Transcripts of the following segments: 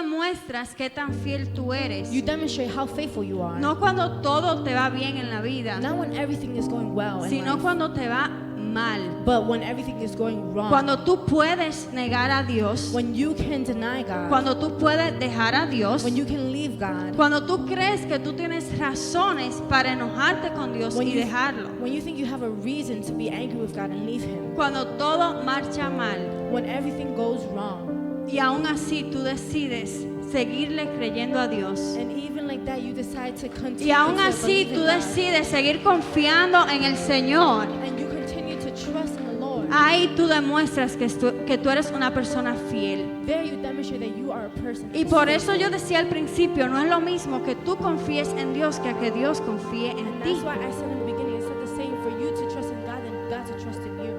demuestras qué tan fiel tú eres. You demonstrate how faithful you are. No cuando todo te va bien en la vida, Not when everything is going well in sino life, cuando te va mal. but when everything is going wrong. Cuando tú puedes negar a Dios, When you can deny God. cuando tú puedes dejar a Dios, When you can leave God. cuando tú crees que tú tienes razones para enojarte con Dios y dejarlo. When you think you have a reason to be angry with God and leave Him. Cuando todo marcha mal When everything goes wrong. y aún así tú decides seguirle creyendo a Dios. And even like that, you decide to continue Y aún to así believe tú in God. decides seguir confiando en el Señor. And you continue to trust in the Lord. Ahí tú demuestras que tú eres una persona fiel. There you demonstrate that you are a person. Y por eso yo decía al principio, no es lo mismo que tú confíes en Dios que Dios confíe en And ti. that's why I said in the beginning, I said the same for you to trust in God and God to trust in you.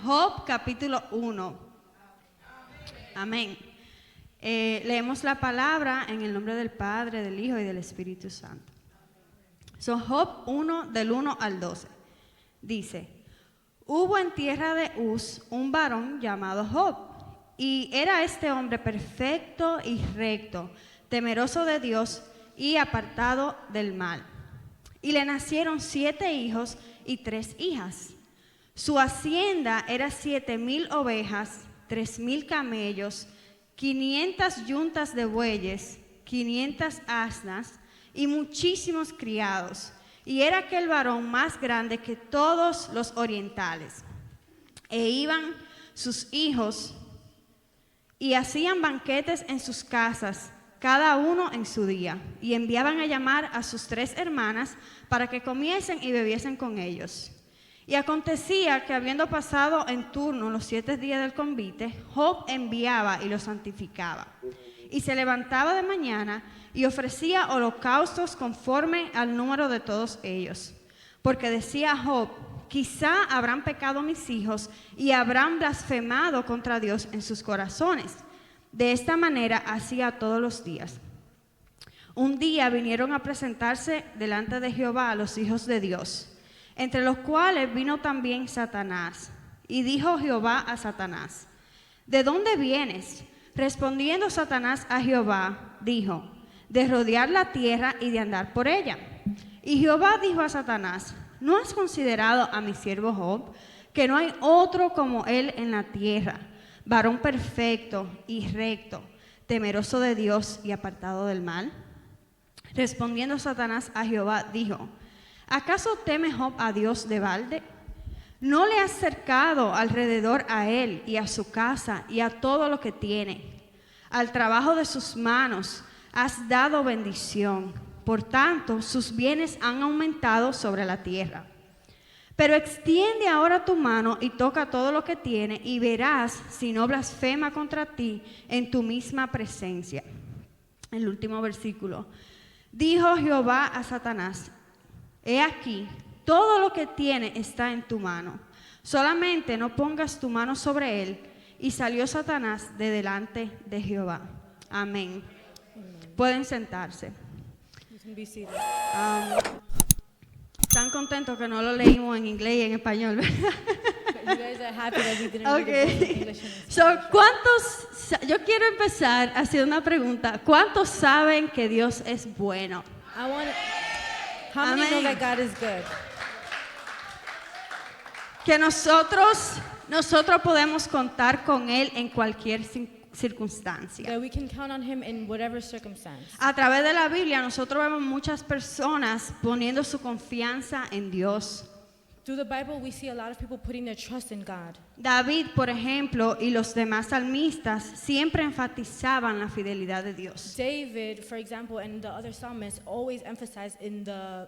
Job capítulo 1. Amén. Leemos la palabra en el nombre del Padre, del Hijo y del Espíritu Santo. Job 1 del 1 al 12. Dice: hubo en tierra de Uz un varón llamado Job, y era este hombre perfecto y recto, temeroso de Dios y apartado del mal. Y le nacieron 7 hijos y 3 hijas. Su hacienda era 7,000 ovejas, 3,000 camellos, 500 yuntas de bueyes, 500 asnas y muchísimos criados. Y era aquel varón más grande que todos los orientales. E iban sus hijos y hacían banquetes en sus casas, cada uno en su día, y enviaban a llamar a sus 3 hermanas para que comiesen y bebiesen con ellos. Y acontecía que habiendo pasado en turno los 7 días del convite, Job enviaba y los santificaba. Y se levantaba de mañana y ofrecía holocaustos conforme al número de todos ellos. Porque decía Job: quizá habrán pecado mis hijos y habrán blasfemado contra Dios en sus corazones. De esta manera hacía todos los días. Un día vinieron a presentarse delante de Jehová los hijos de Dios, entre los cuales vino también Satanás. Y dijo Jehová a Satanás: ¿de dónde vienes? Respondiendo Satanás a Jehová, dijo: de rodear la tierra y de andar por ella. Y Jehová dijo a Satanás: ¿no has considerado a mi siervo Job, que no hay otro como él en la tierra, varón perfecto y recto, temeroso de Dios y apartado del mal? Respondiendo Satanás a Jehová, dijo: ¿acaso teme Job a Dios de balde? ¿No le has cercado alrededor a él y a su casa y a todo lo que tiene? Al trabajo de sus manos has dado bendición. Por tanto, sus bienes han aumentado sobre la tierra. Pero extiende ahora tu mano y toca todo lo que tiene, y verás si no blasfema contra ti en tu misma presencia. El último versículo. Dijo Jehová a Satanás: he aquí, todo lo que tiene está en tu mano. Solamente no pongas tu mano sobre él. Y salió Satanás de delante de Jehová. Amén. Pueden sentarse. You can be seated. Están contentos que no lo leímos en inglés y en español, ¿verdad? You guys are happy that we didn't read it both in English and in Spanish. Yo quiero empezar haciendo una pregunta. ¿Cuántos saben que Dios es bueno? How many know Amén. that God is good? Que nosotros podemos contar con Él en cualquier circunstancia. That we can count on Him in whatever circumstance. A través de la Biblia nosotros vemos muchas personas poniendo su confianza en Dios. Through the Bible, we see a lot of people putting their trust in God. David, por ejemplo, y los demás salmistas siempre enfatizaban la fidelidad de Dios. David, for example, and the other psalmists always emphasize in the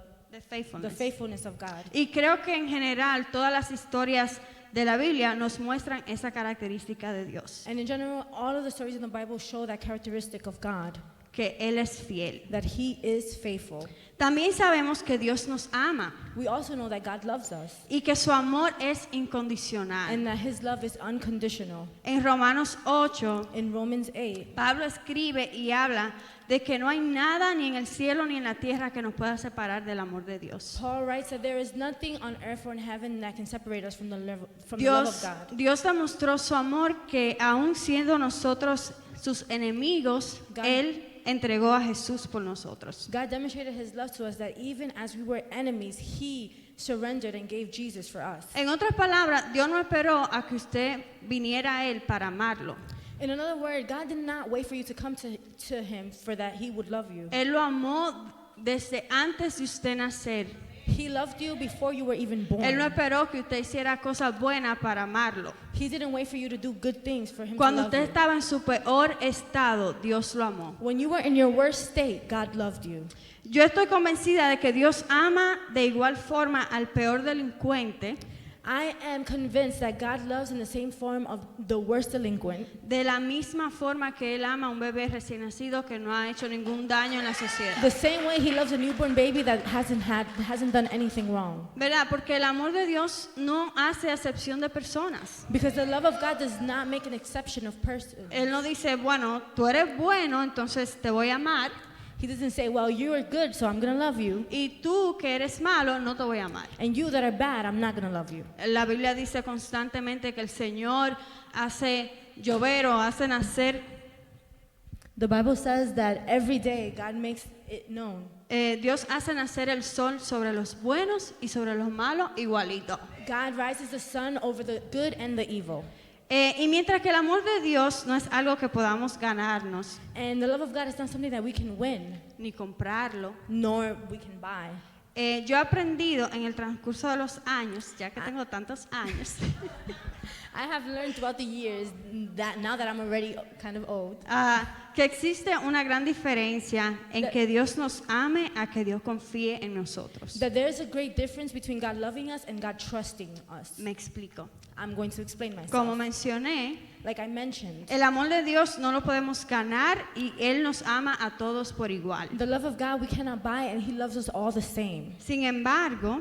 faithfulness of God. Y creo que en general todas las historias de la Biblia nos muestran esa característica de Dios. And in general, all of the stories in the Bible show that characteristic of God. que Él es fiel. that He is faithful. También sabemos que Dios nos ama We also know that God loves us y que su amor es incondicional. and that His love is unconditional. En Romanos 8, In Romans 8, Pablo escribe y habla de que no hay nada ni en el cielo ni en la tierra que nos pueda separar del amor de Dios. Paul writes that there is nothing on earth or in heaven that can separate us from the love of God. Dios demostró su amor que aun siendo nosotros sus enemigos, God- Él entregó a Jesús por nosotros. God demonstrated His love to us that even as we were enemies, He surrendered and gave Jesus for us. En otras palabras, Dios no esperó a que usted viniera a Él para amarlo. In another word, God did not wait for you to come to Him for that He would love you. Él lo amó desde antes de usted nacer. He loved you before you were even born. Él no esperó que usted hiciera cosas buenas para amarlo. He didn't wait for you to do good things for Him Cuando to love usted you. estaba en su peor estado, Dios lo amó. When you were in your worst state, God loved you. Yo estoy convencida de que Dios ama de igual forma al peor delincuente, I am convinced that God loves in the same form of the worst delinquent, de la misma forma que Él ama a un bebé recién nacido que no ha hecho ningún daño en la sociedad. the same way He loves a newborn baby that hasn't done anything wrong. ¿Verdad? Porque el amor de Dios no hace acepción de personas. Because the love of God does not make an exception of persons. Él no dice, bueno, tú eres bueno, entonces te voy a amar, He doesn't say, well, you are good, so I'm going to love you. y tú que eres malo, no te voy a amar. And you that are bad, I'm not going to love you. La Biblia dice constantemente que el Señor hace llover o hace nacer. The Bible says that every day God makes it known. Dios hace nacer el sol sobre los buenos y sobre los malos igualito. God rises the sun over the good and the evil. Y mientras que el amor de Dios no es algo que podamos ganarnos, And the love of God is not something that we can win, ni comprarlo, nor we can buy. yo he aprendido en el transcurso de los años, ya que tengo tantos años, I have learned throughout the years that now that I'm already kind of old, que existe una gran diferencia en que Dios nos ame a que Dios confíe en nosotros. that there is a great difference between God loving us and God trusting us. Me explico. I'm going to explain myself. Como mencioné, Like I mentioned, el amor de Dios no lo podemos ganar y Él nos ama a todos por igual. the love of God we cannot buy, and He loves us all the same. Sin embargo,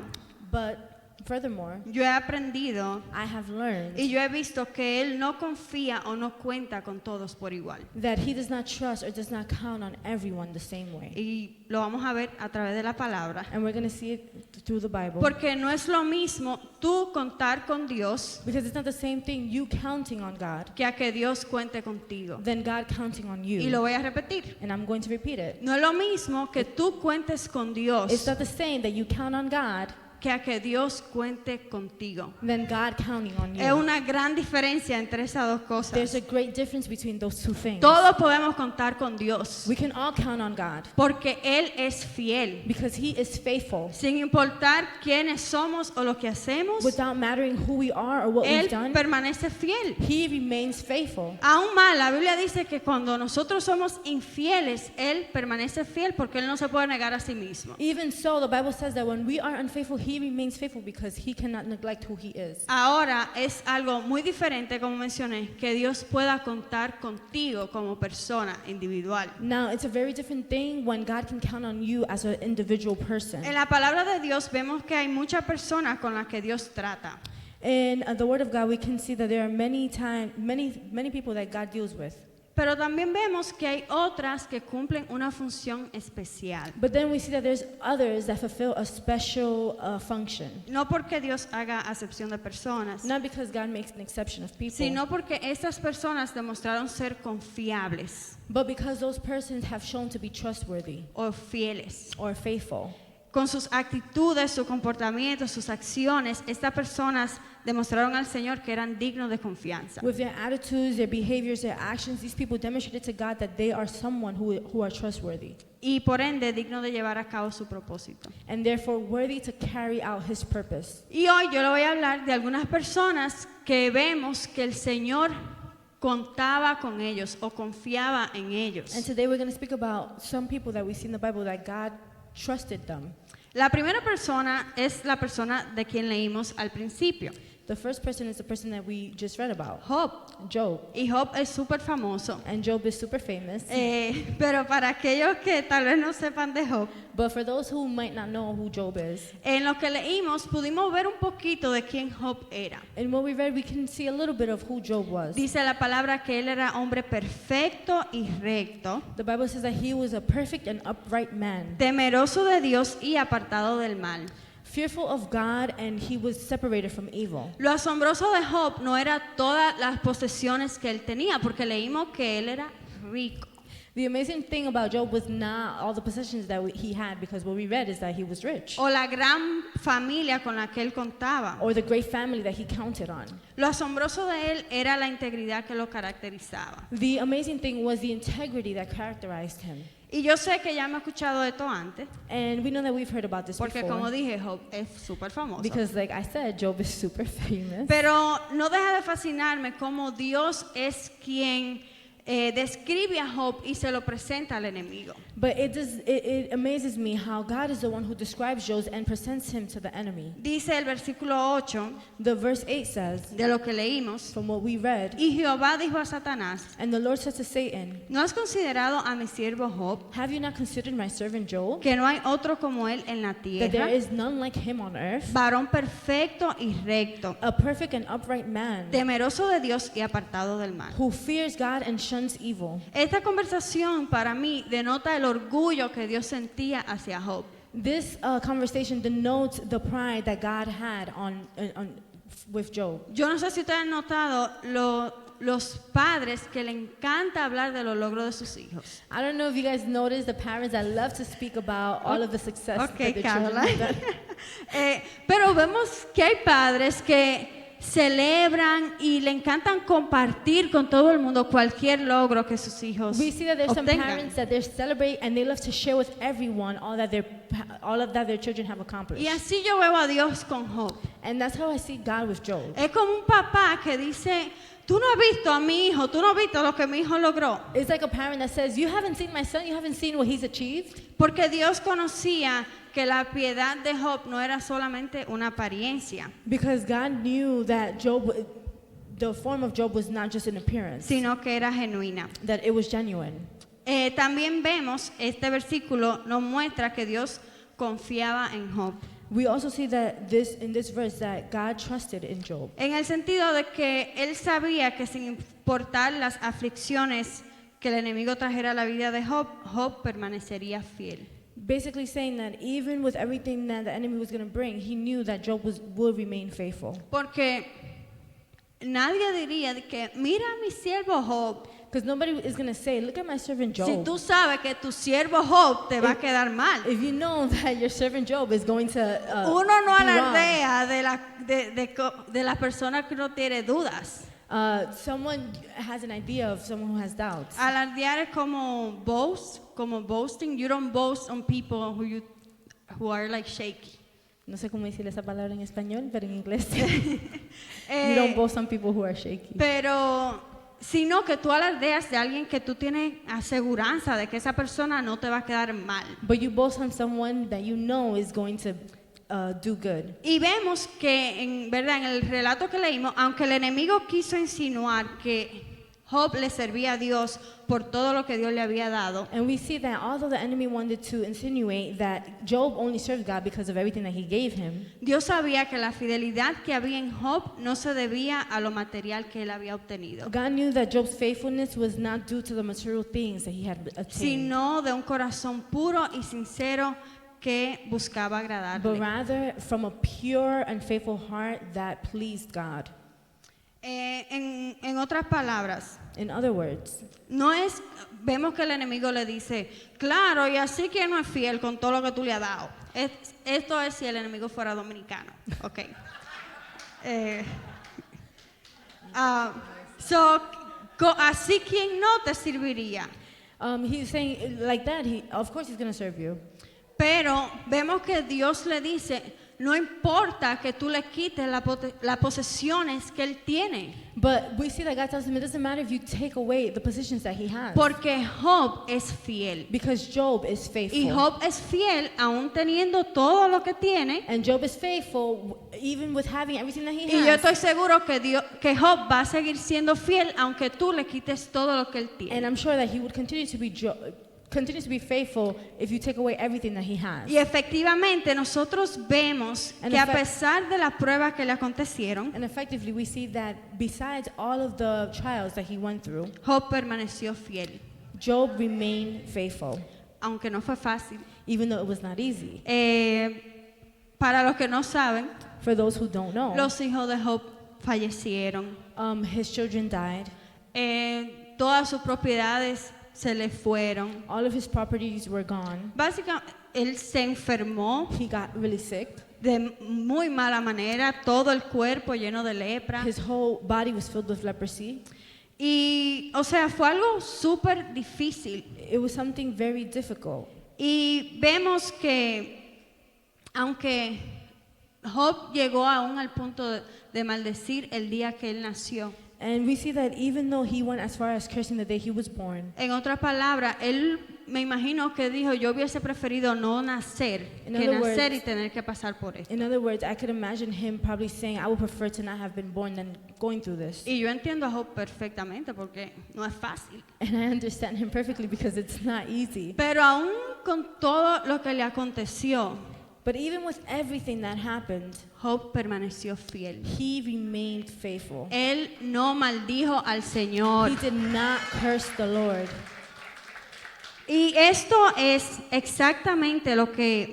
But furthermore, yo he aprendido I have learned y yo he visto que Él no confía o no cuenta con todos por igual. that He does not trust or does not count on everyone the same way. Y lo vamos a ver a través de la palabra. And we're going to see it through the Bible. Porque no es lo mismo tú contar con Dios Because it's not the same thing you counting on God que a que Dios cuente contigo. than God counting on Y you. lo voy a repetir. And I'm going to repeat it. No es lo mismo que tú cuentes con It's Dios not the same that you count on God que a que Dios cuente contigo. than God counting on Es you. una gran diferencia entre esas dos There's cosas. a great difference between those two things. Todos podemos contar con Dios We can all count on God porque Él es fiel. because He is faithful. Sin importar quiénes somos o lo que hacemos, Without mattering who we are or what Él we've done, permanece fiel. He remains faithful. Aún más, la Biblia dice que cuando nosotros somos infieles, Él permanece fiel porque Él no se puede negar a sí mismo. Even so, the Bible says that when we are unfaithful, He remains faithful because He cannot neglect who He is. Ahora es algo muy diferente, como mencioné, que Dios pueda contar contigo como persona individual. Now, it's a very different thing when God can count on you as an individual person. En la palabra de Dios vemos que hay muchas personas con las que Dios trata. In the Word of God, we can see that there are many people that God deals with. Pero también vemos que hay otras que cumplen una función especial. But then we see that there's others that fulfill a special function. No porque Dios haga acepción de personas, Not because God makes an exception of people, sino porque estas personas demostraron ser confiables but because those persons have shown to be trustworthy o fieles. or faithful. Con sus actitudes, su comportamiento, sus acciones, estas personas demostraron al Señor que eran dignos de confianza. With their attitudes, their behaviors, their actions, these people demonstrated to God that they are someone who are trustworthy Y por ende, dignos de llevar a cabo su propósito. and therefore worthy to carry out His purpose. Y hoy yo le voy a hablar de algunas personas que vemos que el Señor contaba con ellos o confiaba en ellos. And today we're going to speak about some people that we see in the Bible that God trusted them. La primera persona es la persona de quien leímos al principio. The first person is the person that we just read about, Job. Y Job es súper famoso. And Job is super famous. Pero para aquellos que tal vez no sepan de Job, but for those who might not know who Job is, en lo que leímos pudimos ver un poquito de quién Job era. In what we read, we can see a little bit of who Job was. Dice la palabra que él era hombre perfecto y recto. The Bible says that he was a perfect and upright man. Temeroso de Dios y apartado del mal. Fearful of God, and he was separated from evil. Lo asombroso de Job no era todas las posesiones que él tenía, porque leímos que él era rico. The amazing thing about Job was not all the possessions that he had, because what we read is that he was rich. O la gran familia con la que él contaba. Or the great family that he counted on. Lo asombroso de él era la integridad que lo caracterizaba. The amazing thing was the integrity that characterized him. Y yo sé que ya me he escuchado esto antes. And we know that we've heard about this porque before. Como dije, Job es súper famoso. Because like I said, Job is super famous. Pero no deja de fascinarme cómo Dios es quien describe a Job y se lo presenta al enemigo. But it amazes me how God is the one who describes Job and presents him to the enemy. Dice el versículo 8, the verse 8 says, de lo que leímos, from what we read, y Jehová dijo a Satanás, and the Lord said to Satan, ¿no has considerado a mi siervo Job? Have you not considered my servant Job? Que no hay otro como él en la That tierra, there is none like him on earth, varón perfecto y recto, a perfect and upright man, temeroso de Dios y apartado del mal. who fears God and shuns evil. Esta conversación para mí denota el orgullo que Dios sentía hacia Job. This conversation denotes the pride that God had with Job. Yo no sé si ustedes han notado los padres que le encanta hablar de los logros de sus hijos. I don't know if you guys noticed the parents that love to speak about all of the success that their children have done. Pero vemos que hay padres que celebran y le encantan compartir con todo el mundo cualquier logro que sus hijos We see that there's some obtengan. parents that they celebrate and they love to share with everyone all of that their children have accomplished. Y así yo veo a Dios con Job. And that's how I see God with Job. Es como un papá que dice, tú no has visto a mi hijo, tú no has visto lo que mi hijo logró. It's like a parent that says, you haven't seen my son, you haven't seen what he's achieved. Porque Dios conocía que la piedad de Job no era solamente una apariencia, Because God knew that the form of Job was not just an appearance, sino que era genuina. that it was genuine. También vemos, este versículo nos muestra que Dios confiaba en Job. We also see that in this verse that God trusted in Job. En el sentido de que él sabía que sin importar las aflicciones que el enemigo trajera a la vida de Job, Job permanecería fiel. Basically saying that even with everything that the enemy was going to bring, he knew that Job would remain faithful. Porque nadie diría de que mira a mi siervo Job. Because nobody is going to say, look at my servant Job. Si tú sabes que tu siervo Job te va a quedar mal. If you know that your servant Job is going to Uno no be wrong. alardea de la persona que no tiene dudas. Someone has an idea of someone who has doubts. Alardear es como boasting. You don't boast on people who are like shaky. No sé cómo decir esa palabra en español, pero en inglés. You don't boast on people who are shaky. Sino que tú alardeas de alguien que tú tienes aseguranza de que esa persona no te va a quedar mal. But you boast on someone that you know is going to do good. Y vemos que en el relato que leímos, aunque el enemigo quiso insinuar que Job le servía a Dios por todo lo que Dios le había dado, And we see that although the enemy wanted to insinuate that Job only served God because of everything that he gave him, Dios sabía que la fidelidad que había en Job no se debía a lo material que él había obtenido, God knew that Job's faithfulness was not due to the material things that he had attained, sino de un corazón puro y sincero que buscaba but agradarle. rather from a pure and faithful heart that pleased God. En otras palabras, In other words, vemos que el enemigo le dice, claro, y así que no es fiel con todo lo que tú le has dado. Esto es si el enemigo fuera dominicano. Okay. Así quien no te serviría. he's saying like that, of course he's going to serve you. Pero vemos que Dios le dice, no importa que tú le quites las posesiones que él tiene. But we see that God tells him it doesn't matter if you take away the positions that he has. Porque Job es fiel. Because Job is faithful. Y Job es fiel aún teniendo todo lo que tiene. And Job is faithful even with having everything that he has. Y yo estoy seguro que Job va a seguir siendo fiel aunque tú le quites todo lo que él tiene. And I'm sure that he would continue to be faithful if you take away everything that he has. Y efectivamente nosotros vemos que a pesar de las pruebas que le acontecieron, And effectively we see that besides all of the trials that he went through, Job permaneció fiel, Job remained faithful, aunque no fue fácil. even though it was not easy. Para los que no saben, For those who don't know, los hijos de Job fallecieron. his children died. Todas sus propiedades se le fueron. All of his properties were gone. Básicamente, él se enfermó He got really sick. de muy mala manera, todo el cuerpo lleno de lepra. His whole body was filled with leprosy. Y, o sea, fue algo súper difícil. It was something very difficult. Y vemos que, aunque Job llegó aún al punto de maldecir el día que él nació, And we see that even though he went as far as cursing the day he was born, en otras palabras, él me imagino que dijo, yo hubiese preferido no nacer In que other nacer words- y tener que pasar por esto. in other words, I could imagine him probably saying, I would prefer to not have been born than going through this. Y yo entiendo a Job perfectamente porque no es fácil. And I understand him perfectly because it's not easy. Pero aún con todo lo que le aconteció, But even with everything that happened, Job permaneció fiel. he remained faithful. Él no maldijo al Señor. He did not curse the Lord. Y esto es exactamente lo que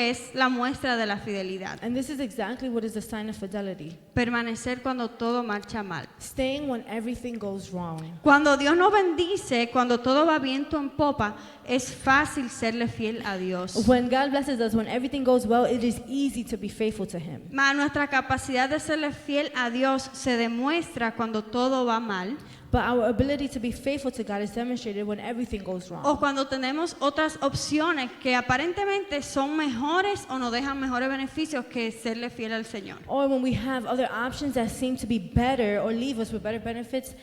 es la muestra de la fidelidad. And this is exactly what is the sign of fidelity. Permanecer cuando todo marcha mal. Staying when everything goes wrong. Cuando Dios nos bendice, cuando todo va viento en popa, es fácil serle fiel a Dios. When God blesses us, when everything goes well, it is easy to be faithful to Him. Mas nuestra capacidad de serle fiel a Dios se demuestra cuando todo va mal But our ability to be faithful to God is demonstrated when everything goes o wrong. cuando tenemos otras opciones que aparentemente son mejores o nos dejan mejores beneficios que serle fiel al Señor. Or when we have other options that seem to be better or leave us with better benefits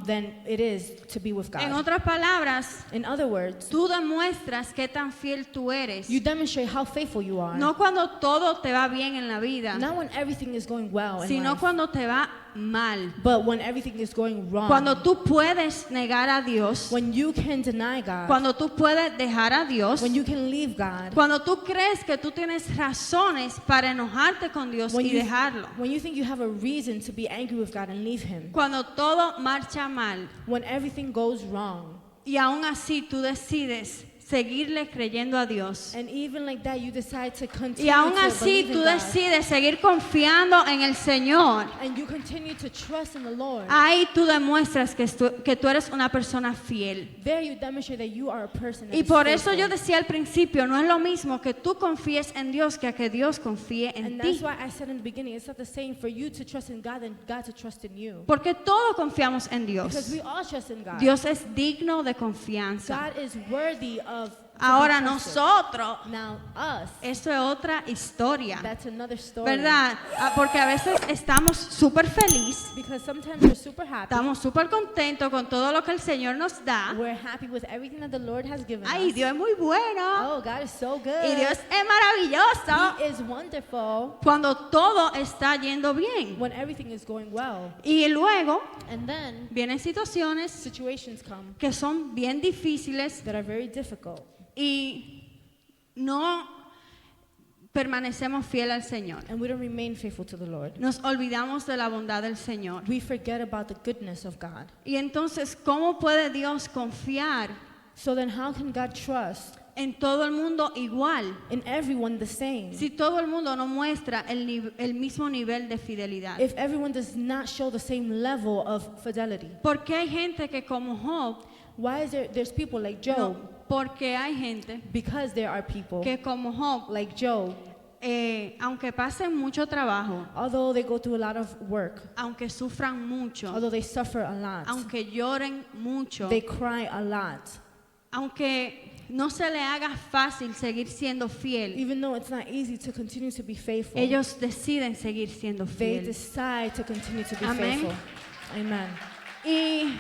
than it is to be with En God. otras palabras, In other words, tú demuestras qué tan fiel tú eres. you demonstrate how faithful you are. No cuando todo te va bien en la vida, Not when everything is going well in sino life, cuando te va mal. but when everything is going wrong. Cuando tú puedes negar a Dios, When you can deny God. cuando tú puedes dejar a Dios, When you can leave God. cuando tú crees que tú tienes razones para enojarte con Dios y dejarlo. when you think you have a reason to be angry with God and leave Him. Cuando todo marcha mal When everything goes wrong. y aún así tú decides seguirle creyendo a Dios. And even like that, you decide to continue Y aún to así believe tú in God. decides seguir confiando en el Señor. And you continue to trust in the Lord. Ahí tú demuestras que tú eres una persona fiel. There you demonstrate that you are a person that Y is por eso yo faithful. decía al principio, no es lo mismo que tú confíes en Dios que a que Dios confíe en And ti. that's why I said in the beginning, it's not the same for you to trust in God than God to trust in you. Porque todos confiamos en Because Dios. we all trust in God. Dios es digno de confianza. God is worthy of to be Ahora trusted. nosotros, Now us, eso es otra historia, that's another story. ¿verdad? Porque a veces estamos súper felices, Because sometimes we're super happy. estamos súper contentos con todo lo que el Señor nos da. We're happy with everything that the Lord has given Ay, us. Dios es muy bueno Oh, God is so good. y Dios es maravilloso He is wonderful cuando todo está yendo bien. when everything is going well. Y luego And then vienen situaciones situations come que son bien difíciles that are very difficult. y no permanecemos fieles al Señor. And we don't remain faithful to the Lord. Nos olvidamos de la bondad del Señor. We forget about the goodness of God. Y entonces, ¿cómo puede Dios confiar So then how can God trust en todo el mundo igual in everyone the same? si todo el mundo no muestra el mismo nivel de fidelidad? If everyone does not show the same level of fidelity? Porque hay gente que como Job, Why is there's people like Job? no, porque hay gente Because there are people que como Job, like Job, aunque pasen mucho trabajo, although they go through a lot of work, aunque sufran mucho, although they suffer a lot, aunque lloren mucho, they cry a lot, aunque no se le haga fácil seguir siendo fiel, even though it's not easy to continue to be faithful, ellos deciden seguir siendo they fiel. decide to continue to be Amén. faithful. Amen. Y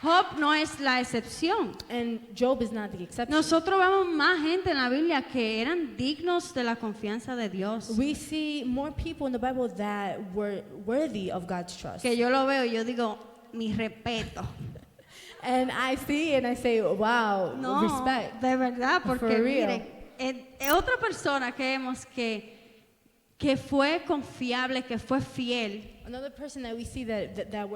Job no es la excepción. And Job is not the exception. Nosotros vemos más gente en la Biblia que eran dignos de la confianza de Dios. We see more people in the Bible that were worthy of God's trust. Que yo lo veo y yo digo, mi respeto. And I see and I say, wow, No, respect. de verdad, porque For real. miren, otra persona que vemos que fue confiable, que fue fiel, Another person that we see that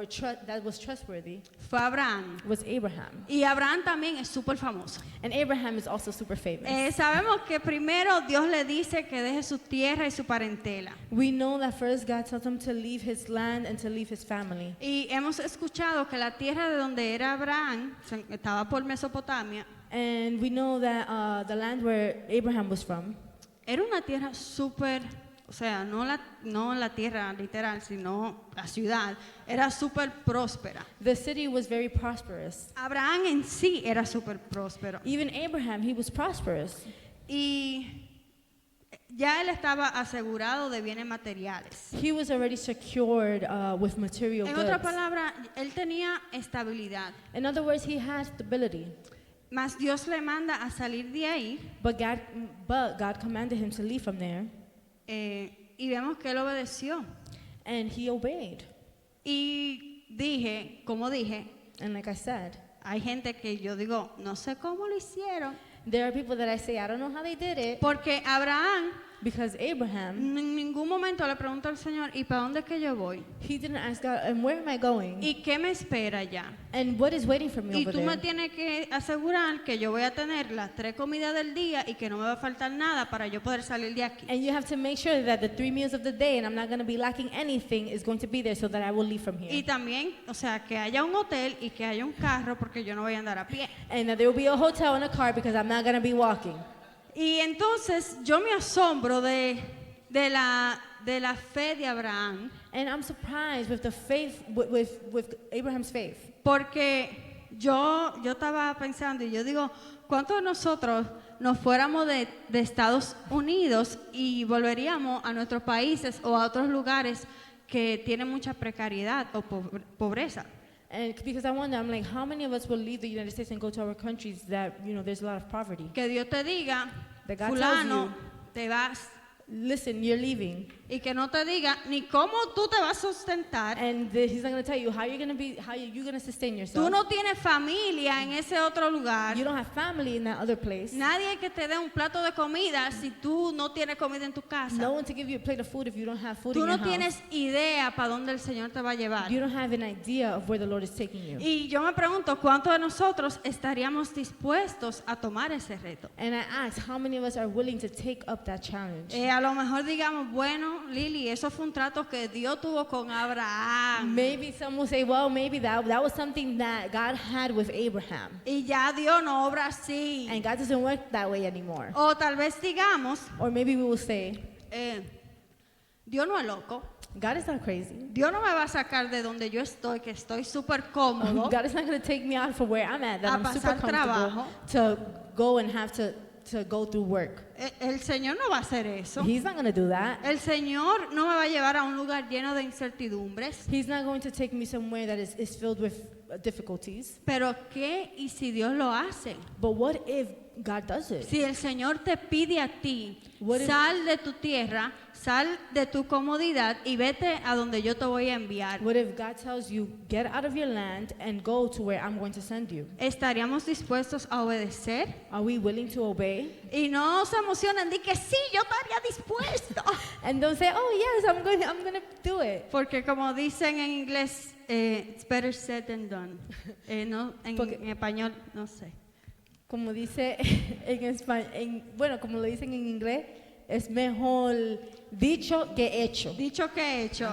was trustworthy fue Abraham. was Abraham. Y Abraham también es súper famoso. And Abraham is also super famous. Sabemos que primero Dios le dice que deje su tierra y su parentela. We know that first God tells him to leave his land and to leave his family. Y hemos escuchado que la tierra de donde era Abraham, estaba por Mesopotamia, And we know that the land where Abraham was from era una tierra súper, o sea, no la tierra literal, sino la ciudad, era súper próspera. the city was very prosperous. Abraham en sí era súper próspero. Even Abraham, he was prosperous. Y ya él estaba asegurado de bienes materiales. He was already secured with material En otras goods. palabras, él tenía estabilidad. In other words, he had stability. Mas Dios le manda a salir de ahí But God commanded him to leave from there, y vemos que él obedeció. and he obeyed. Y como dije, And like I said, hay gente que yo digo, no sé cómo lo hicieron. there are people that I say, I don't know how they did it, Porque Abraham because Abraham, en ningún momento le preguntó al Señor, ¿y para dónde es que yo voy? he didn't ask God, and where am I going? ¿Y qué me espera ya? And what is waiting for me Y over tú me there? tienes que asegurar que yo voy a tener las 3 comidas del día y que no me va a faltar nada para yo poder salir de aquí. And you have to make sure that the 3 meals of the day, and I'm not going to be lacking anything, is going to be there so that I will leave from Y here. también, o sea, que haya un hotel y que haya un carro porque yo no voy a andar a pie. And that there will be a hotel and a car because I'm not going to be walking. Y entonces yo me asombro de la fe de Abraham, And I'm surprised with the faith, with Abraham's faith. porque yo estaba pensando y yo digo, ¿cuántos de nosotros nos fuéramos de Estados Unidos y volveríamos a nuestros países o a otros lugares que tienen mucha precariedad o pobreza? And because I wonder, I'm like, how many of us will leave the United States and go to our countries that, there's a lot of poverty? Que Dios te diga, That God fulano, tells te vas, Listen, you're leaving. y que no te diga ni cómo tú te vas a sustentar. And he's not going to tell you how you're going to sustain yourself. Tú no tienes familia en ese otro lugar. You don't have family in that other place. Nadie que te dé un plato de comida si tú no tienes comida en tu casa. No one to give you a plate of food if you don't have food Tú in your no house. tienes idea para dónde el Señor te va a llevar. You don't have an idea of where the Lord is taking you. Y yo me pregunto, ¿cuántos de nosotros estaríamos dispuestos a tomar ese reto? And I ask, how many of us are willing to take up that challenge? A lo mejor digamos, bueno, Lili, eso fue un trato que Dios tuvo con Abraham. Maybe some will say, well, maybe that was something that God had with Abraham. Y ya Dios no obra así. And God doesn't work that way anymore. O tal vez digamos, Or maybe we will say, Dios no es loco. God is not crazy. Dios no me va a sacar de donde yo estoy, que estoy súper cómodo. God is not going to take me out from where I'm at, that A I'm super pasar comfortable, trabajo. to go and have to go through work. El Señor no va a hacer eso. He's not going to do that. El Señor no me va a llevar a un lugar lleno de incertidumbres. He's not going to take me somewhere that is filled with difficulties. Pero ¿qué y si Dios lo hace? But what if God does it? Si el Señor te pide a ti, What if- sal de tu tierra, sal de tu comodidad y vete a donde yo te voy a enviar. What if God tells you, get out of your land and go to where I'm going to send you? ¿Estaríamos dispuestos a obedecer? Are we willing to obey? Y no se emocionen, di que sí, yo estaría dispuesto. And don't say, oh yes, I'm going to do it. Porque como dicen en inglés, it's better said than done. No, Porque- en español, no sé. Como dice en español, bueno, como lo dicen en inglés, es mejor dicho que hecho. Dicho que hecho.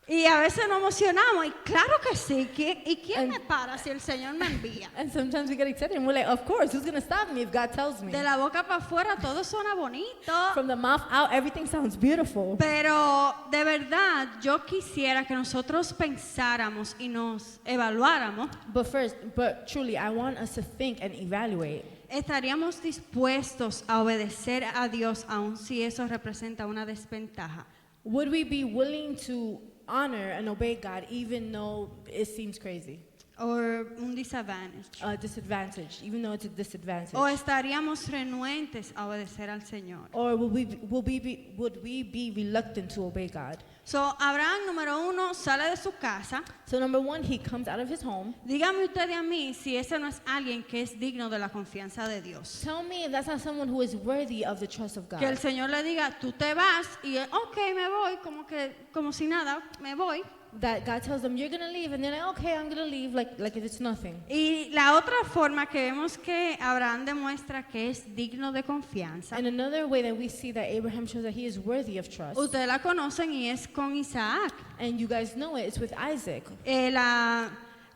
Y a veces nos emocionamos, y claro que sí. ¿Y quién And- me para si el Señor me envía? And sometimes we get excited and we're like, of course, who's going to stop me if God tells me? De la boca para afuera todo suena bonito. From the mouth out, everything sounds beautiful. Pero de verdad yo quisiera que nosotros pensáramos y nos evaluáramos. But truly, I want us to think and evaluate. ¿Estaríamos dispuestos a obedecer a Dios aun si eso representa una desventaja? Would we be willing to honor and obey God even though it seems crazy? ¿O un disadvantage? A disadvantage, even though it's a disadvantage. ¿O estaríamos renuentes a obedecer al Señor? Or would we be reluctant to obey God? So, Abraham, número uno, sale de su casa. So number one, he comes out of his home. Dígame usted y a mí si ese no es alguien que es digno de la confianza de Dios. Tell me if that's not someone who is worthy of the trust of Que el God. Señor le diga, tú te vas, y él, ok, me voy, como si nada, me voy. That God tells them, you're going to leave, and they're like, okay, I'm going to leave, like if it's nothing. Y la otra forma que vemos que Abraham demuestra que es digno de confianza, And another way that we see that Abraham shows that he is worthy of trust, ustedes la conocen y es con Isaac. and you guys know it, it's with Isaac.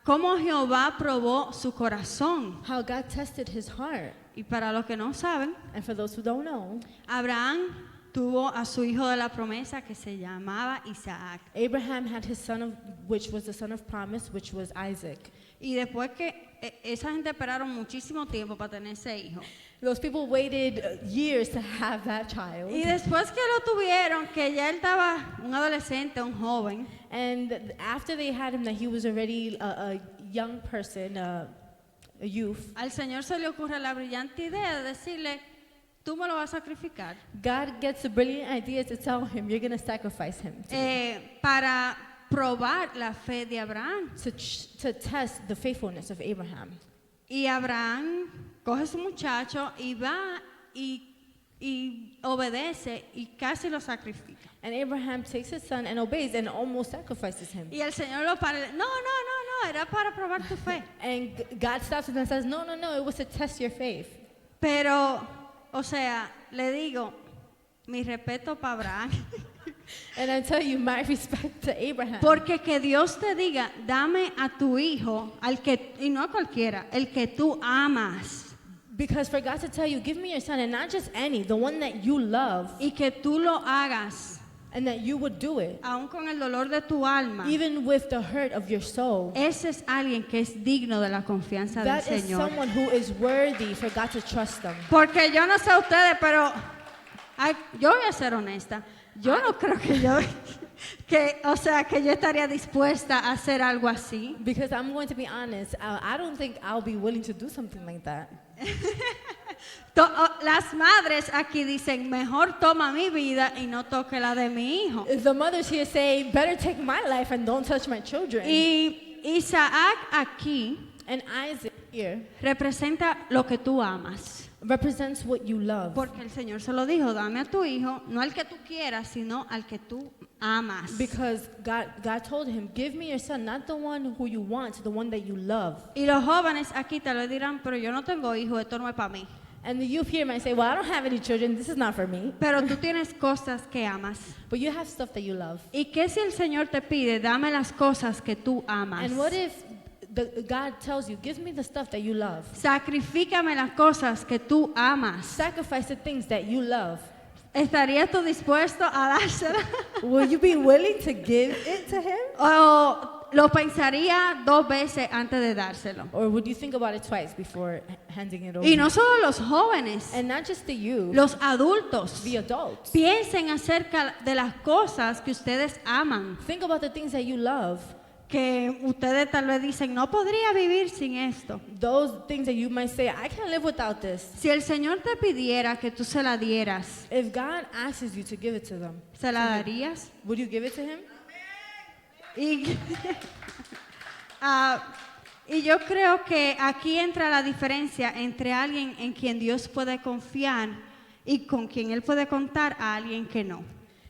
Cómo Jehová probó su corazón. How God tested his heart. Y para los que no saben, And for those who don't know, Abraham tuvo a su hijo de la promesa que se llamaba Isaac. Abraham had his son, which was the son of promise, which was Isaac. Y después que esa gente esperaron muchísimo tiempo para tener ese hijo. Those people waited years to have that child. Y después que lo tuvieron, que ya él estaba un adolescente, un joven, And after they had him, that he was already a young person, a youth, al Señor se le ocurre la brillante idea de decirle, tú me lo vas a sacrificar. God gets a brilliant idea to tell him, you're going to sacrifice him to me. Para probar la fe de Abraham. To test the faithfulness of Abraham. Y Abraham coge a su muchacho y va y obedece y casi lo sacrifica. And Abraham takes his son and obeys and almost sacrifices him. Y el Señor lo para. No, era para probar tu fe. And God stops him and says, no, it was to test your faith. Pero, o sea, le digo, mi respeto para Abraham. And I tell you, my respect to Abraham. Porque que Dios te diga, dame a tu hijo, y no a cualquiera, el que tú amas. Because for God to tell you, give me your son, and not just any, the one that you love, Y que tú lo hagas, and that you would do it, aun con el dolor de tu alma. even with the hurt of your soul. Ese es alguien que es digno de la confianza del That is Señor. someone who is worthy for God to trust them. Porque yo no sé ustedes, pero yo voy a ser honesta. Yo no creo que que yo estaría dispuesta a hacer algo así. Because I'm going to be honest, I don't think I'll be willing to do something like that. Las madres aquí dicen, mejor toma mi vida y no toque la de mi hijo. The mothers here say, better take my life and don't touch my children. Y Isaac aquí And Isaac here representa lo que tú amas. represents what you love. Porque el Señor se lo dijo, dame a tu hijo, no al que tú quieras, sino al que tú amas. Because God told him, give me your son, not the one who you want, the one that you love. Y los jóvenes aquí tal vez dirán, pero yo no tengo hijo, esto no es para mí. And the youth here might say, well, I don't have any children, this is not for me. Pero tú tienes cosas que amas. But you have stuff that you love. ¿Y qué si el Señor te pide, dame las cosas que tú amas? And what if God tells you, give me the stuff that you love. Sacrifícame las cosas que tú amas. Sacrifice the things that you love. ¿Estarías tú dispuesto a dársela? Will you be willing to give it to him? ¿O lo pensaría 2 veces antes de dárselo? Or would you think about it twice before handing it over? Y no solo los jóvenes, And not just the youth, los adultos. the adults. Piensen acerca de las cosas que ustedes aman. Think about the things that you love. Que ustedes tal vez dicen, no podría vivir sin esto. Those things that you might say, I can't live without this. Si el Señor te pidiera que tú se la dieras, If God asks you to give it to them, ¿se la darías? would you give it to him? Y, y yo creo que aquí entra la diferencia entre alguien en quien Dios puede confiar y con quien Él puede contar a alguien que no.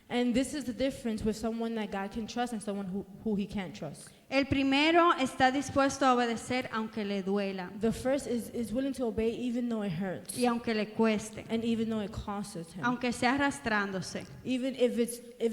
And this is the difference with someone that God can trust and someone who he can't trust. El primero está dispuesto a obedecer aunque le duela The first is willing to obey even though it hurts. y aunque le cueste, And even though it costs him. aunque sea arrastrándose. Even if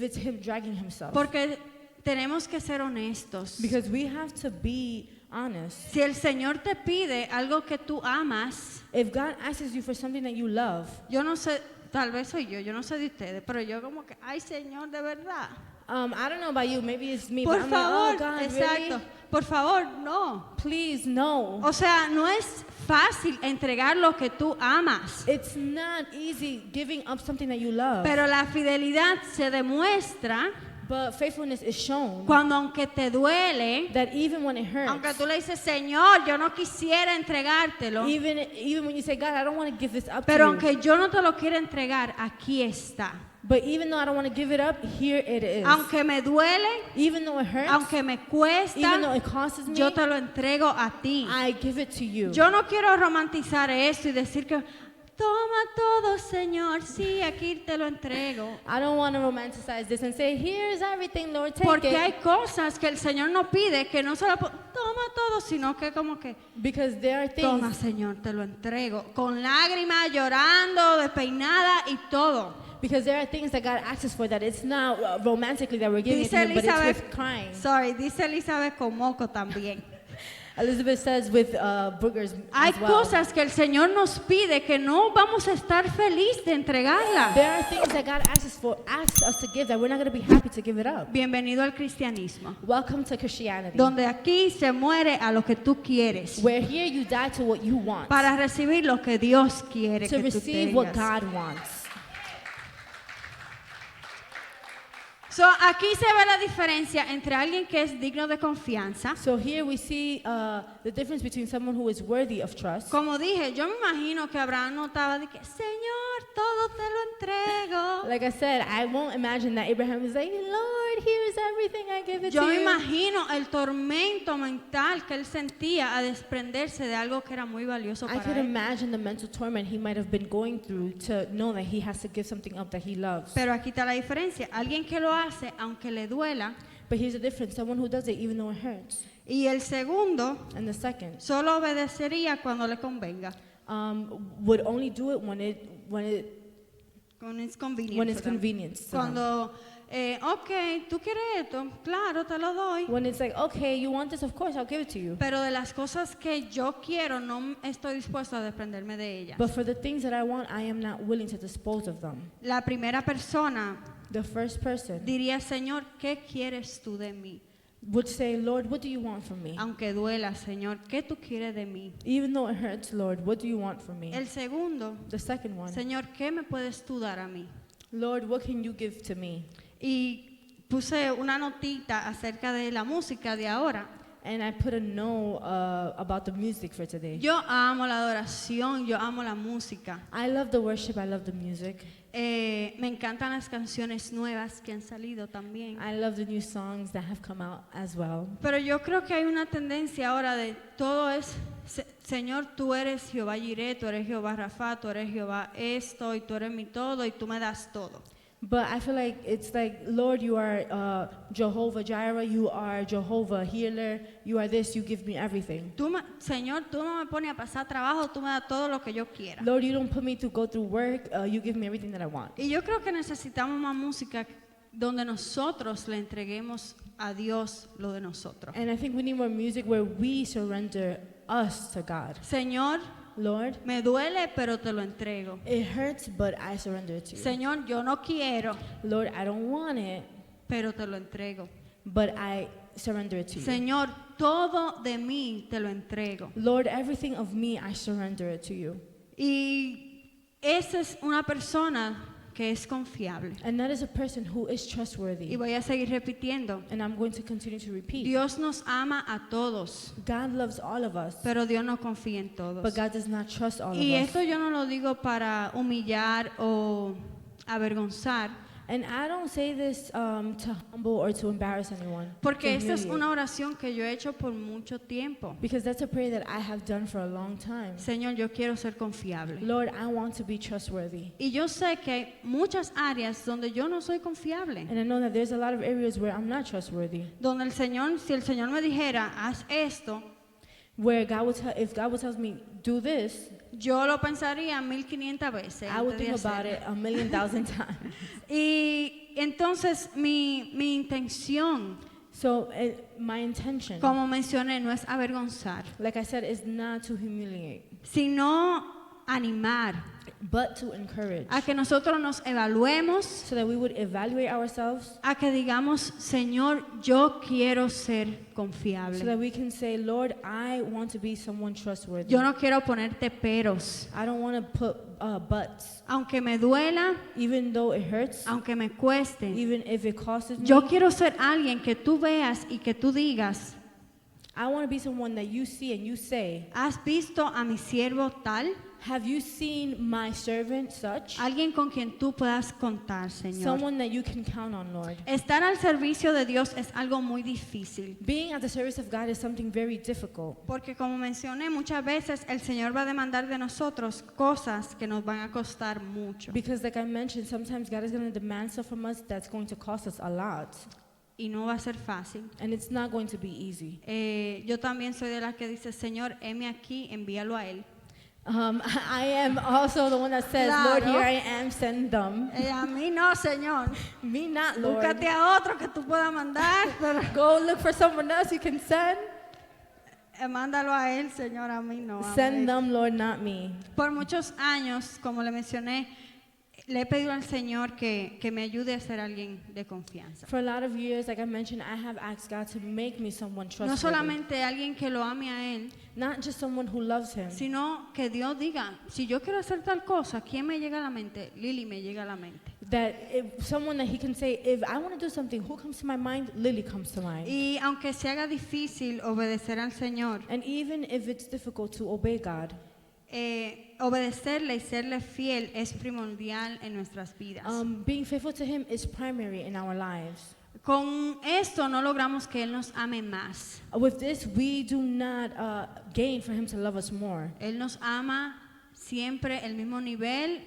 it's him dragging himself. Porque tenemos que ser honestos. Because we have to be honest. Si el Señor te pide algo que tú amas, If God asks you for something that you love, yo no sé, tal vez soy yo no sé de ustedes, pero yo como que, ay Señor, de verdad. I don't know about you, maybe it's me, Por but I'm favor, like, oh God, exacto. really? Por favor, no. Please, no. O sea, no es fácil entregar lo que tú amas, It's not easy giving up something that you love, pero la fidelidad se demuestra but faithfulness is shown cuando aunque te duele, that even when it hurts, aunque tú le dices, Señor, yo no quisiera entregártelo, even when you say, God, I don't want to give this up pero to you, aunque yo no te lo quiera entregar, aquí está. but even though I don't want to give it up, here it is. Aunque me duele, Even though it hurts, aunque me cuesta, even though it costs me, yo te lo entrego a ti. I give it to you. Yo no quiero romantizar eso y decir que toma todo, Señor, sí, aquí te lo entrego. I don't want to romanticize this and say, here's everything, Lord, take Porque it. hay cosas que el Señor no pide que no solo toma todo, sino que como que Because there are toma, things, Señor, te lo entrego. Con lágrimas, llorando, despeinada y todo. because there are things that God asks us for that it's not romantically that we're giving it Dice to Him, but it's Elizabeth, with crying. sorry, dice Elizabeth con moco también. Elizabeth says with boogers Hay as well. cosas que el Señor nos pide que no vamos a estar felices de entregarla. There are things that God asks us to give that we're not going to be happy to give it up. Bienvenido al cristianismo, Welcome to Christianity, donde aquí se muere a lo que tú quieres where here you die to what you want, para recibir lo que Dios quiere to que tú receive what tengas. God wants. So, aquí se ve la diferencia entre alguien que es digno de confianza. So here we see the difference between someone who is worthy of trust. Como dije, yo me imagino que Abraham notaba de que, Señor, todo te lo entrego. Like I said, I won't imagine that Abraham is like, Lord, here's everything, I give it Yo to me you. imagino el tormento mental que él sentía a desprenderse de algo que era muy valioso I para could él. imagine the mental torment he might have been going through to know that he has to give something up that he loves. Pero aquí está la diferencia. Alguien que lo hace, aunque le duela. But here's the difference, someone who does it even though it hurts. Y el segundo And the second, solo obedecería cuando le convenga. would only do it when Cuando es conveniente. when it's convenient. to them. Cuando, ok, tú quieres esto, claro, te lo doy. When it's like, okay, you want this, of course, I'll give it to you. Pero de las cosas que yo quiero, no estoy dispuesto a desprenderme de ellas. But for the things that I want, I am not willing to dispose of them. La primera persona The first person diría, Señor, ¿qué quieres tú de mí? would say, Lord, what do you want from me? Aunque duela, Señor, ¿qué tú quieres de mí? Even though it hurts, Lord, what do you want from me? El segundo, The second one, Señor, ¿qué me puedes tú dar a mí? Lord, what can you give to me? Y puse una notita acerca de la música de ahora. And I put a note about the music for today. Yo amo la adoración, yo amo la música. I love the worship, I love the music. Me encantan las canciones nuevas que han salido también. I love the new songs that have come out as well. Pero yo creo que hay una tendencia ahora de todo es, Señor, tú eres Jehová Jireh, tú eres Jehová Rafa, tú eres Jehová esto y tú eres mi todo y tú me das todo. But I feel like it's like, Lord, you are Jehovah Jireh, you are Jehovah Healer, you are this, you give me everything. Señor, tú no me pones a pasar trabajo, tú me das todo lo que yo quiera. Lord, you don't put me to go through work, you give me everything that I want. Y yo creo que necesitamos más música donde nosotros le entreguemos a Dios lo de nosotros. And I think we need more music where we surrender us to God. Señor, Lord, me duele, pero te lo entrego. it hurts, but I surrender it to you. Señor, yo no quiero, Lord, I don't want it, pero te lo entrego. but I surrender it to you. Señor, todo de mí te lo entrego. Lord, everything of me, I surrender it to you. Y esa es una persona que es confiable. And that is a person who is trustworthy. Y voy a seguir repitiendo. And I'm going to continue to repeat. Dios nos ama a todos, God loves all of us, pero Dios no confía en todos. but God does not trust all Y of us. esto yo no lo digo para humillar o avergonzar, And I don't say this to humble or to embarrass anyone. porque to esta es humiliate. una oración que yo he hecho por mucho tiempo. Because that's a prayer that I have done for a long time. Señor, yo quiero ser confiable. Lord, I want to be trustworthy. Y yo sé que hay muchas áreas donde yo no soy confiable. And I know that there's a lot of areas where I'm not trustworthy. Donde el Señor, si el Señor me dijera, haz esto, Where God would if God would tell me, do this, yo lo pensaría 1500 veces. I would antes de think about hacerlo. it 1,000,000 times. Y entonces mi intención So my intention, como mencioné, no es avergonzar, like I said, is not to humiliate, sino animar but to encourage, a que nosotros nos evaluemos, so that we would evaluate ourselves, a que digamos, Señor, yo quiero ser confiable. so that we can say, Lord, I want to be someone trustworthy. Yo no quiero ponerte peros, I don't want to put buts, aunque me duela, even though it hurts, aunque me cueste. even if it costs me. Yo quiero ser alguien que tú veas y que tú digas, I want to be someone that you see and you say, ¿has visto a mi siervo tal? have you seen my servant such? Alguien con quien tú puedas contar, Señor. Someone that you can count on, Lord. Estar al servicio de Dios es algo muy difícil, Being at the service of God is something very difficult, porque como mencioné, muchas veces el Señor va a demandar de nosotros cosas que nos van a costar mucho. because like I mentioned, sometimes God is going to demand stuff from us that's going to cost us a lot, Y no va a ser fácil. and it's not going to be easy. Yo también soy de las que dice, Señor, heme aquí, envíalo a Él. I am also the one that says, Lord, Claro. here I am, send them. A mí no, Señor. Me not, Lord. Búscate a otro que tú puedas mandar, pero Go look for someone else you can send. mándalo a Él, Señor, a mí no. Send amén. them, Lord, not me. Por muchos años, como le mencioné, le he pedido al Señor que me ayude a ser alguien de confianza. For a lot of years, like I mentioned, I have asked God to make me someone No trustworthy. solamente alguien que lo ame a Él, Not just someone who loves Him, sino que Dios diga, si yo quiero hacer tal cosa, ¿quién me llega a la mente? Lili me llega a la mente. that if someone that He can say, if I want to do something, who comes to my mind? Lily comes to mind. Y aunque se haga difícil obedecer al Señor, And even if it's difficult to obey God, obedecerle y serle fiel es primordial en nuestras vidas. being faithful to Him is primary in our lives. Con esto no logramos que Él nos ame más. With this, we do not gain for Him to love us more. Él nos ama siempre el mismo nivel,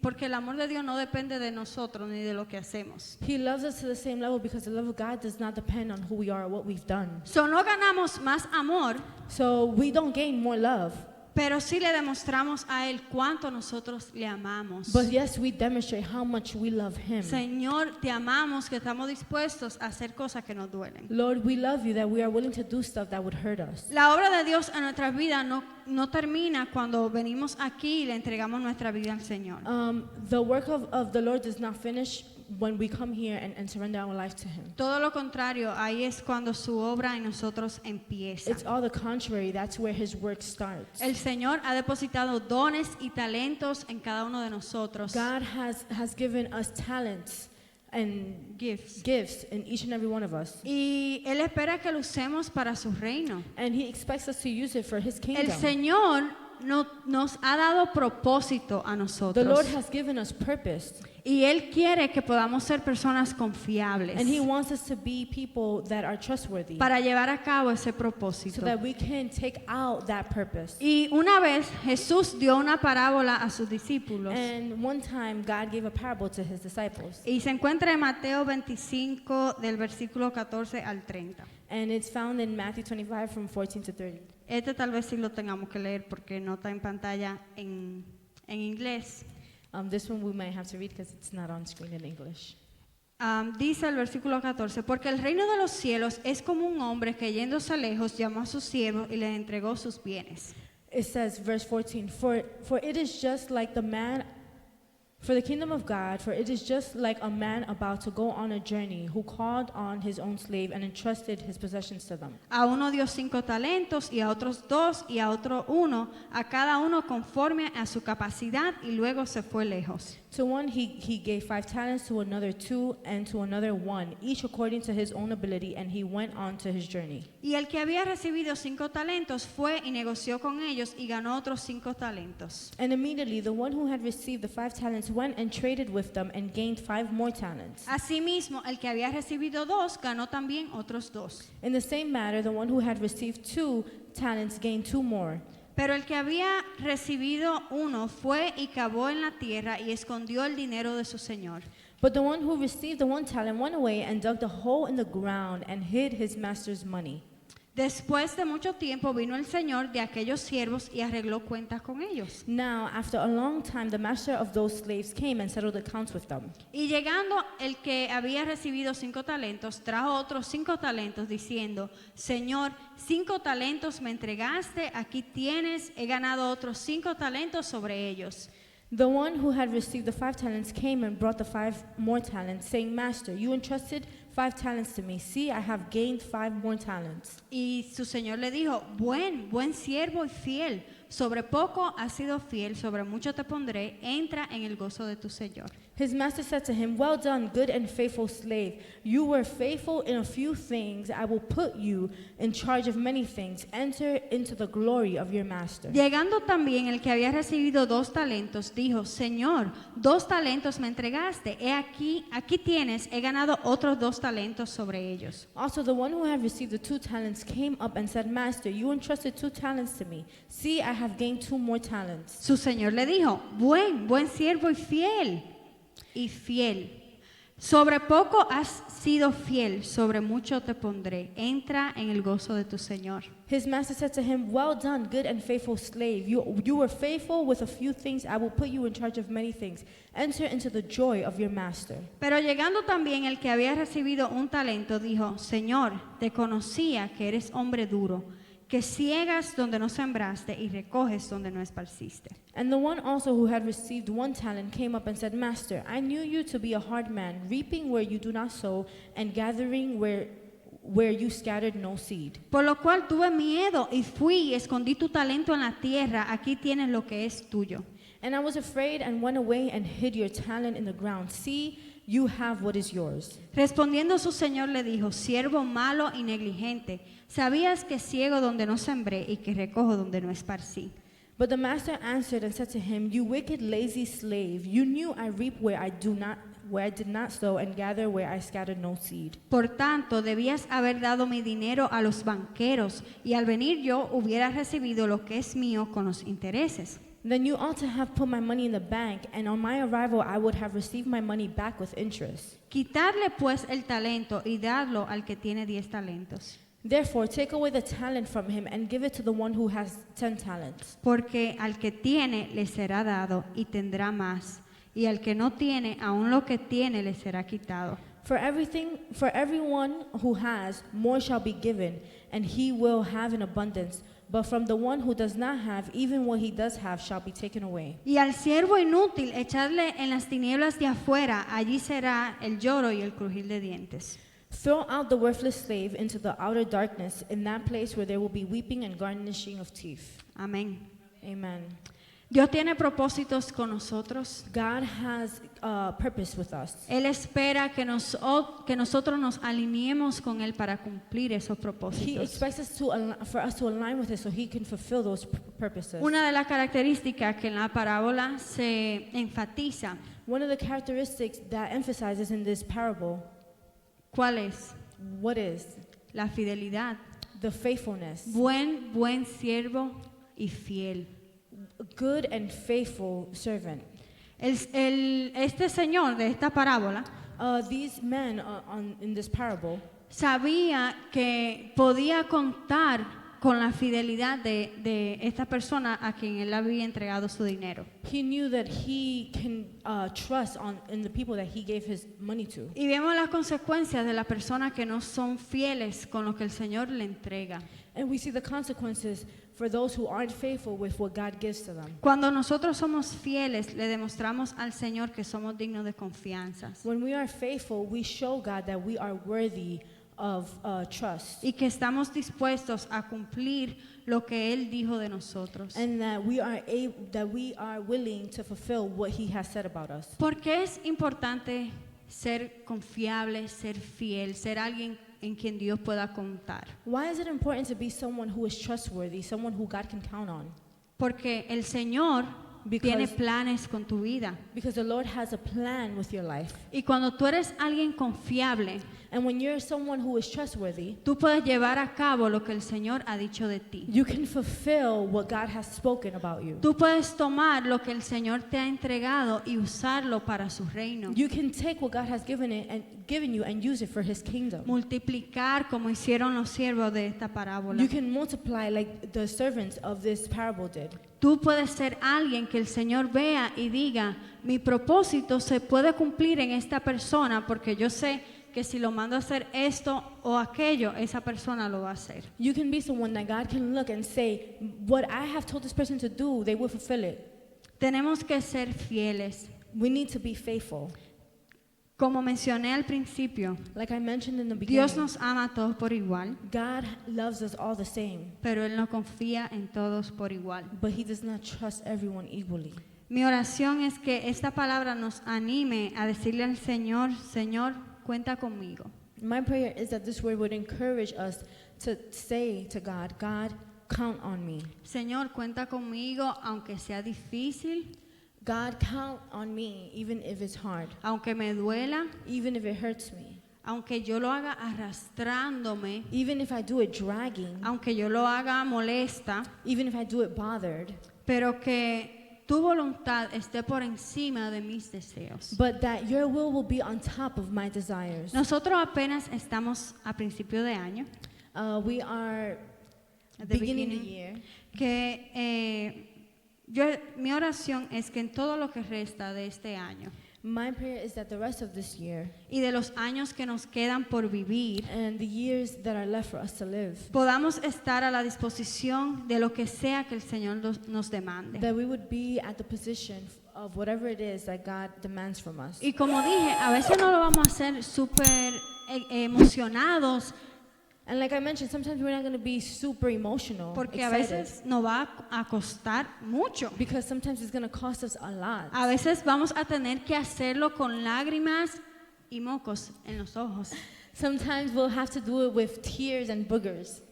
porque el amor de Dios no depende de nosotros ni de lo que hacemos. He loves us to the same level because the love of God does not depend on who we are or what we've done. So, no ganamos más amor, So we don't gain more love. pero sí le demostramos a Él cuánto nosotros le amamos. But yes, we demonstrate how much we love Him. Señor, te amamos, que estamos dispuestos a hacer cosas que nos duelen. Lord, we love you, that we are willing to do stuff that would hurt us. La obra de Dios en nuestras vidas no termina cuando venimos aquí y le entregamos nuestra vida al Señor. The work of the Lord does not finish when we come here and surrender our life to Him. Todo lo contrario, ahí es cuando su obra en nosotros empieza. It's all the contrary. That's where His work starts. El Señor ha depositado dones y talentos en cada uno de nosotros. God has given us talents and gifts in each and every one of us. Y Él espera que lo usemos para su reino. And He expects us to use it for His El kingdom. Señor nos ha dado propósito a The nosotros. Lord has given us purpose. Y Él quiere que podamos ser personas confiables And He wants us to be people that are trustworthy, para llevar a cabo ese so propósito. that we can take out that purpose. Y una vez Jesús dio una parábola a sus discípulos. And one time God gave a parable to His disciples. Y se encuentra en Mateo 25 del versículo 14 al 30. And it's found in Matthew 25 from 14 to 30. Este tal vez sí lo tengamos que leer porque no está en pantalla en inglés. This one we might have to read because it's not on screen in English. Dice el versículo 14, porque el reino de los cielos es como un hombre que yéndose lejos llamó a sus siervos y les entregó sus bienes. It says, verse 14, for it is just like for the kingdom of God, for it is just like a man about to go on a journey who called on his own slave and entrusted his possessions to them. A uno dio 5 talentos y a otros 2 y a otro 1, a cada uno conforme a su capacidad, y luego se fue lejos. To one he gave 5 talents, to another 2, and to another 1, each according to his own ability, and he went on to his journey. Y el que había recibido 5 talentos fue y negoció con ellos y ganó otros 5 talentos. And immediately the one who had received the 5 talents went and traded with them and gained 5 more talents. Asimismo, el que había recibido 2 ganó también otros 2. In the same manner, the one who had received 2 talents gained 2 more. Pero el que había recibido 1 fue y cavó en la tierra y escondió el dinero de su señor. But the one who received the 1 talent went away and dug a hole in the ground and hid his master's money. Después de mucho tiempo vino el señor de aquellos siervos y arregló cuentas con ellos. Now, after a long time, the master of those slaves came and settled accounts with them. Y llegando el que había recibido 5 talentos, trajo otros 5 talentos, diciendo, Señor, 5 talentos me entregaste, aquí tienes, he ganado otros 5 talentos sobre ellos. The one who had received the 5 talents came and brought the 5 more talents, saying, Master, you entrusted 5 talents to me. See, I have gained 5 more talents. Y su señor le dijo, buen siervo y fiel, sobre poco has sido fiel, sobre mucho te pondré, entra en el gozo de tu señor. His master said to him, Well done, good and faithful slave. You were faithful in a few things. I will put you in charge of many things. Enter into the glory of your master. Llegando también el que había recibido 2 talentos, dijo, Señor, 2 talentos me entregaste, he aquí tienes, he ganado otros 2 talentos sobre ellos. Also, the one who had received the 2 talents came up and said, Master, you entrusted 2 talents to me. See, I have gained 2 more talents. Su señor le dijo, buen siervo y fiel. Sobre poco has sido fiel, sobre mucho te pondré. Entra en el gozo de tu señor. His master said to him, Well done, good and faithful slave. You were faithful with a few things. I will put you in charge of many things. Enter into the joy of your master. Pero llegando también el que había recibido 1 talento, dijo, Señor, te conocía que eres hombre duro, que ciegas donde no sembraste y recoges donde no esparciste. And the one also who had received 1 talent came up and said, Master, I knew you to be a hard man, reaping where you do not sow, and gathering where you scattered no seed. Por lo cual tuve miedo y fui y escondí tu talento en la tierra, aquí tienes lo que es tuyo. And I was afraid and went away and hid your talent in the ground. See, you have what is yours. Respondiendo su señor le dijo, siervo malo y negligente, sabías que ciego donde no sembré y que recojo donde no esparcí. But the master answered and said to him, You wicked, lazy slave, you knew I reap where I did not sow, and gather where I scattered no seed. Por tanto, debías haber dado mi dinero a los banqueros, y al venir yo hubiera recibido lo que es mío con los intereses. Then you ought to have put my money in the bank, and on my arrival I would have received my money back with interest. Quitarle pues el talento y darlo al que tiene 10 talentos. Therefore, take away the talent from him and give it to the one who has 10 talents. Porque al que tiene le será dado y tendrá más, y al que no tiene, aun lo que tiene le será quitado. For everyone who has, more shall be given, and he will have in abundance. But from the one who does not have, even what he does have shall be taken away. Y al siervo inútil echarle en las tinieblas de afuera, allí será el lloro y el crujir de dientes. Throw out the worthless slave into the outer darkness, in that place where there will be weeping and gnashing of teeth. Amén. Amen. Dios tiene propósitos con nosotros. God has purpose with us. Él espera que nosotros nos alineemos con Él para cumplir esos He propósitos. expects us for us to align with it so he can fulfill those purposes. Una de las características que en la parábola se enfatiza, One of the characteristics that emphasizes in this parable, ¿cuál es? what is? La fidelidad. The faithfulness. Buen siervo y fiel. A good and faithful servant. Este señor de esta parábola These men in this parable sabía que podía contar con la fidelidad de esta persona a quien él había entregado su dinero. he knew that he can trust in the people that he gave his money to. Y vemos las consecuencias de las personas que no son fieles con lo que el Señor le entrega. And we see the consequences for those who aren't faithful with what God gives to them. Cuando nosotros somos fieles, le demostramos al Señor que somos dignos de confianza When we are faithful, we show God that we are worthy of trust, y que estamos dispuestos a cumplir lo que Él dijo de nosotros. and that we are willing to fulfill what he has said about us. ¿Por qué es importante ser confiable, ser fiel, ser alguien en quien Dios pueda contar? Why is it important to be someone who is trustworthy, someone who God can count on? Porque el Señor tiene planes con tu vida. Because the Lord has a plan with your life. Y cuando tú eres alguien confiable, And when you're someone who is trustworthy, tú puedes llevar a cabo lo que el Señor ha dicho de ti. you can fulfill what God has spoken about you. Tú puedes tomar lo que el Señor te ha entregado y usarlo para su reino. You can take what God has given you and use it for His kingdom. Multiplicar como hicieron los siervos de esta parábola. You can multiply like the servants of this parable did. Tú puedes ser alguien que el Señor vea y diga, mi propósito se puede cumplir en esta persona porque yo sé que si lo mando a hacer esto o aquello, esa persona lo va a hacer. You can be someone that God can look and say, what I have told this person to do, they will fulfill it. Tenemos que ser fieles. We need to be faithful. Como mencioné al principio, Like I mentioned in the Dios beginning, nos ama a todos por igual, God loves us all the same, pero Él no confía en todos por igual. but He does not trust everyone equally. Mi oración es que esta palabra nos anime a decirle al Señor, Señor, cuenta conmigo. My prayer is that this word would encourage us to say to God, God, count on me. Señor, cuenta conmigo aunque sea difícil, God, count on me, even if it's hard, aunque me duela, even if it hurts me, aunque yo lo haga arrastrándome, even if I do it dragging, aunque yo lo haga molesta, even if I do it bothered, pero que tu voluntad esté por encima de mis deseos. but that your will be on top of my desires. Nosotros apenas estamos a principio de año, We are at the beginning the beginning, year, que mi oración es que en todo lo que resta de este año my prayer is that the rest of this year y de los años que nos quedan por vivir, and the years that are left for us to live, podamos estar a la disposición de lo que sea que el Señor nos demande. that we would be at the position of whatever it is that God demands from us. Y como dije, a veces no lo vamos a hacer súper emocionados, And like I mentioned, sometimes we're not going to be super emotional, porque a excited, veces nos va a costar mucho. because sometimes it's going to cost us a lot. A veces vamos a tener que hacerlo con lágrimas y mocos en los ojos. Sometimes we'll have to do it with tears and boogers.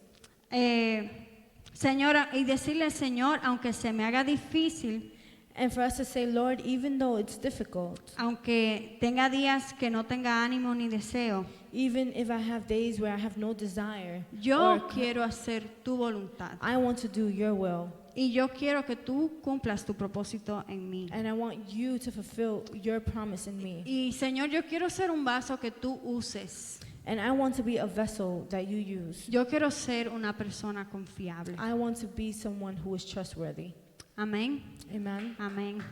Señora, y decirle al Señor, aunque se me haga difícil, And for us to say, Lord, even though it's difficult, aunque tenga días que no tenga ánimo ni deseo, even if I have days where I have no desire, yo or quiero hacer tu voluntad. I want to do your will, Y yo quiero que tú cumplas tu propósito en mí. and I want you to fulfill your promise in me. Y Señor, yo quiero ser un vaso que tú uses. And I want to be a vessel that you use. Yo quiero ser una persona confiable. I want to be someone who is trustworthy. Amén. Amen. Amén.